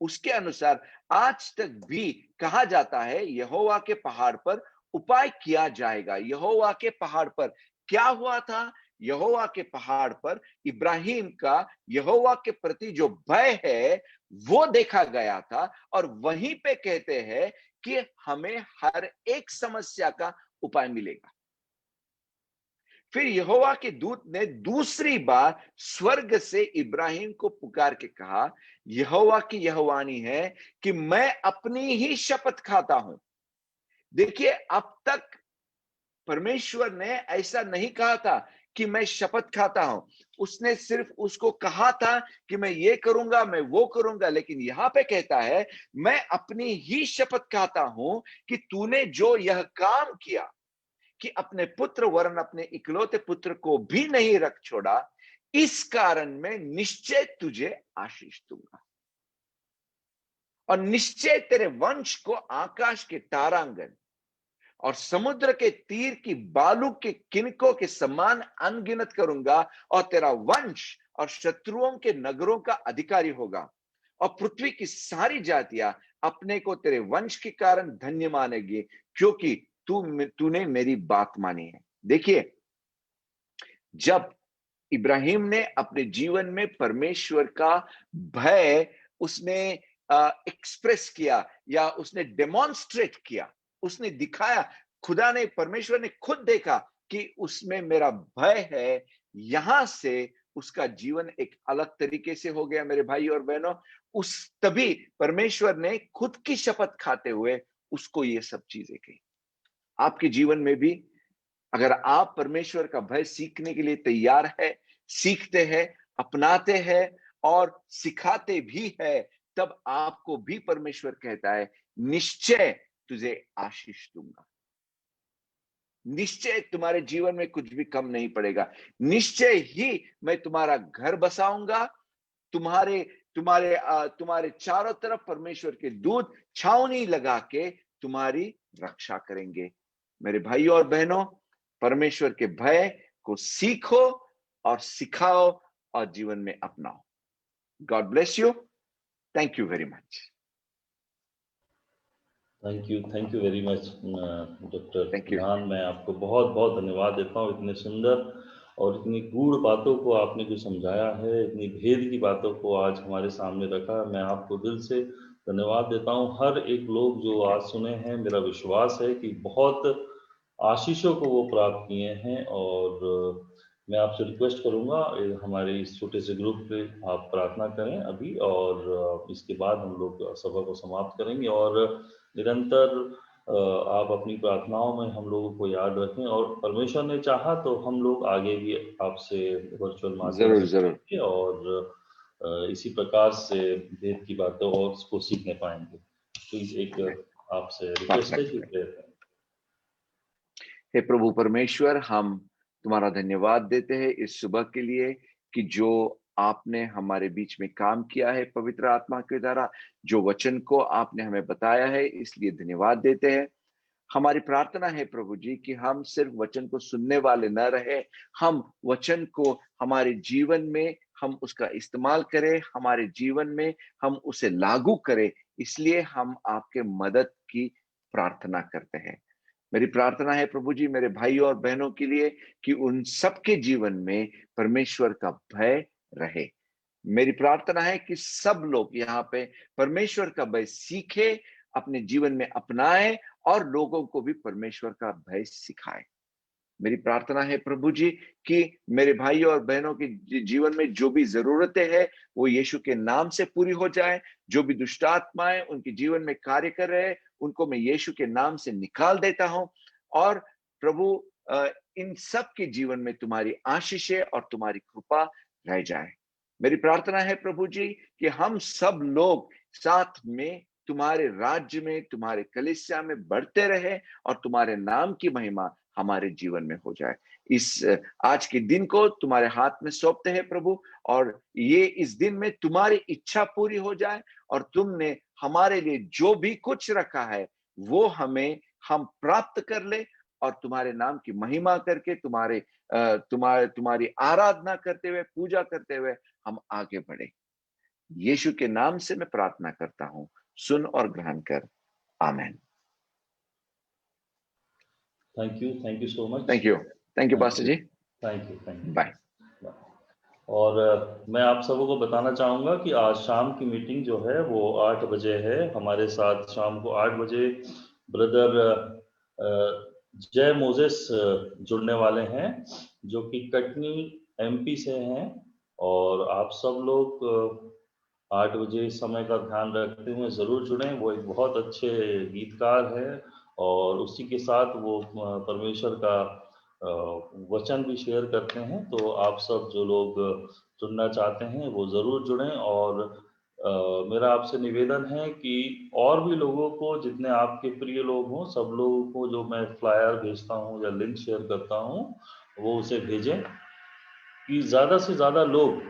उसके अनुसार आज तक भी कहा जाता है यहोवा के पहाड़ पर उपाय किया जाएगा। यहोवा के पहाड़ पर क्या हुआ था? यहोवा के पहाड़ पर इब्राहिम का यहोवा के प्रति जो भय है वो देखा गया था, और वहीं पे कहते हैं कि हमें हर एक समस्या का उपाय मिलेगा। फिर यहोवा के दूत ने दूसरी बार स्वर्ग से इब्राहिम को पुकार के कहा, यहोवा की यह वाणी है कि मैं अपनी ही शपथ खाता हूं। देखिए, अब तक परमेश्वर ने ऐसा नहीं कहा था कि मैं शपथ खाता हूं। उसने सिर्फ उसको कहा था कि मैं ये करूंगा, मैं वो करूंगा, लेकिन यहां पे कहता है मैं अपनी ही शपथ खाता हूं कि तूने जो यह काम किया कि अपने पुत्र वरन अपने इकलौते पुत्र को भी नहीं रख छोड़ा, इस कारण मैं निश्चय तुझे आशीष दूंगा, और निश्चय तेरे वंश को आकाश के तारांगन और समुद्र के तीर की बालू के किनकों के समान अनगिनत करूंगा, और तेरा वंश और शत्रुओं के नगरों का अधिकारी होगा, और पृथ्वी की सारी जातियां अपने को तेरे वंश के कारण धन्य मानेगी, क्योंकि तूने मेरी बात मानी है। देखिए, जब इब्राहिम ने अपने जीवन में परमेश्वर का भय उसने एक्सप्रेस किया या उसने डेमोन्स्ट्रेट किया, उसने दिखाया, खुदा ने, परमेश्वर ने खुद देखा कि उसमें मेरा भय है, यहां से उसका जीवन एक अलग तरीके से हो गया। मेरे भाई और बहनों, उस तभी परमेश्वर ने खुद की शपथ खाते हुए उसको ये सब चीजें कही। आपके जीवन में भी अगर आप परमेश्वर का भय सीखने के लिए तैयार है, सीखते हैं, अपनाते हैं और सिखाते भी है, तब आपको भी परमेश्वर कहता है निश्चय तुझे आशीष दूंगा। निश्चय तुम्हारे जीवन में कुछ भी कम नहीं पड़ेगा। निश्चय ही मैं तुम्हारा घर बसाऊंगा। तुम्हारे तुम्हारे तुम्हारे चारों तरफ परमेश्वर के दूत छावनी लगा के तुम्हारी रक्षा करेंगे। मेरे भाइयों और बहनों, परमेश्वर के भय को सीखो और सिखाओ और जीवन में अपनाओ। God bless you. Thank you very much. Thank you very much doctor thank you. प्रधान। मैं आपको बहुत बहुत धन्यवाद देता हूँ, इतने सुंदर और इतनी गूढ़ बातों को आपने जो समझाया है, इतनी भेद की बातों को आज हमारे सामने रखा। मैं आपको दिल से धन्यवाद देता हूँ। हर एक लोग जो आज सुने हैं, मेरा विश्वास है कि बहुत आशीषों को वो प्राप्त किए हैं। और मैं आपसे रिक्वेस्ट करूंगा, हमारे इस छोटे से ग्रुप पे आप प्रार्थना करें अभी, और इसके बाद हम लोग सभा को समाप्त करेंगे। और निरंतर आप अपनी प्रार्थनाओं में हम लोगों को याद रखें, और परमेश्वर ने चाहा तो हम लोग आगे भी आपसे वर्चुअल माध्यम जरूर से जरूर। जुड़ेंगे और इसी प्रकार से वेद की बातों और उसको सीखने पाएंगे। प्लीज एक आपसे रिक्वेस्ट है कि प्रेयर करें। हे प्रभु परमेश्वर, हम तुम्हारा धन्यवाद देते हैं इस सुबह के लिए कि जो आपने हमारे बीच में काम किया है पवित्र आत्मा के द्वारा, जो वचन को आपने हमें बताया है, इसलिए धन्यवाद देते हैं। हमारी प्रार्थना है प्रभु जी कि हम सिर्फ वचन को सुनने वाले न रहे, हम वचन को हमारे जीवन में हम उसका इस्तेमाल करें, हमारे जीवन में हम उसे लागू करें। इसलिए हम आपके मदद की प्रार्थना करते हैं। मेरी प्रार्थना है प्रभु जी मेरे भाइयों और बहनों के लिए कि उन सबके जीवन में परमेश्वर का भय रहे। मेरी प्रार्थना है कि सब लोग यहाँ पे परमेश्वर का भय सीखे, अपने जीवन में अपनाए और लोगों को भी परमेश्वर का भय सिखाए। मेरी प्रार्थना है प्रभु जी कि मेरे भाइयों और बहनों के जीवन में जो भी जरूरतें हैं वो यीशु के नाम से पूरी हो जाए। जो भी दुष्ट आत्माएं उनके जीवन में कार्य कर रहे हैं, उनको मैं यीशु के नाम से निकाल देता हूं। और प्रभु, इन सब के जीवन में तुम्हारी आशीषें और तुम्हारी कृपा रह जाए। मेरी प्रार्थना है प्रभु जी कि हम सब लोग साथ में तुम्हारे राज्य में, तुम्हारे कलीसिया में बढ़ते रहे और तुम्हारे नाम की महिमा हमारे जीवन में हो जाए। इस आज के दिन को तुम्हारे हाथ में सौंपते हैं प्रभु, और ये इस दिन में तुम्हारी इच्छा पूरी हो जाए और तुमने हमारे लिए जो भी कुछ रखा है वो हम प्राप्त कर ले और तुम्हारे नाम की महिमा करके तुम्हारी आराधना करते हुए, पूजा करते हुए हम आगे बढ़े। यीशु के नाम से मैं प्रार्थना करता हूं, सुन और ग्रहण कर। आमीन। Thank you so much. Thank you pastor ji. Thank you. Bye. और मैं आप सबों को बताना चाहूँगा कि आज शाम की मीटिंग जो है वो 8 बजे है। हमारे साथ शाम को 8 बजे ब्रदर जय मोजेस जुड़ने वाले हैं, जो कि कटनी एमपी से हैं। और आप सब लोग 8 बजे इस समय का ध्यान रखते हुए ज़रूर जुड़ें। वो एक बहुत अच्छे गीतकार हैं और उसी के साथ वो परमेश्वर का वचन भी शेयर करते हैं। तो आप सब जो लोग जुड़ना चाहते हैं वो ज़रूर जुड़ें। और मेरा आपसे निवेदन है कि और भी लोगों को, जितने आपके प्रिय लोग हों, सब लोगों को जो मैं फ्लायर भेजता हूँ या लिंक शेयर करता हूँ वो उसे भेजें, कि ज़्यादा से ज़्यादा लोग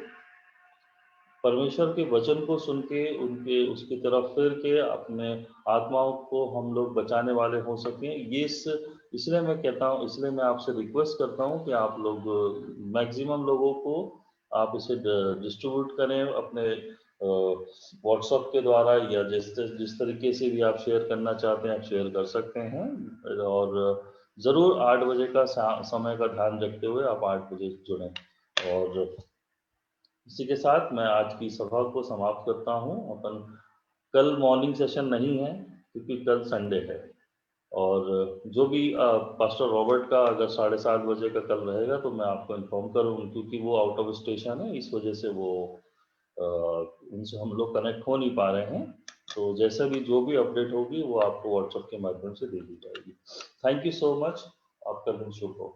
परमेश्वर के वचन को सुन के उनके उसकी तरफ फिर के अपने आत्माओं को हम लोग बचाने वाले हो सकें। ये इसलिए मैं कहता हूँ, इसलिए मैं आपसे रिक्वेस्ट करता हूँ कि आप लोग मैक्सिमम लोगों को आप इसे डिस्ट्रीब्यूट करें अपने व्हाट्सएप के द्वारा, या जिस तरीके से भी आप शेयर करना चाहते हैं आप शेयर कर सकते हैं। और ज़रूर 8 बजे का समय का ध्यान रखते हुए आप 8 बजे जुड़ें। और इसी के साथ मैं आज की सभा को समाप्त करता हूं। अपन कल मॉर्निंग सेशन नहीं है क्योंकि कल संडे है। और जो भी पास्टर रॉबर्ट का अगर 7:30 बजे का कल रहेगा तो मैं आपको इन्फॉर्म करूँगा, क्योंकि वो आउट ऑफ स्टेशन है, इस वजह से वो उनसे हम लोग कनेक्ट हो नहीं पा रहे हैं। तो जैसे भी जो भी अपडेट होगी वो आपको व्हाट्सएप के माध्यम से दे दी जाएगी। Thank you so much. आपका दिन शुभ हो।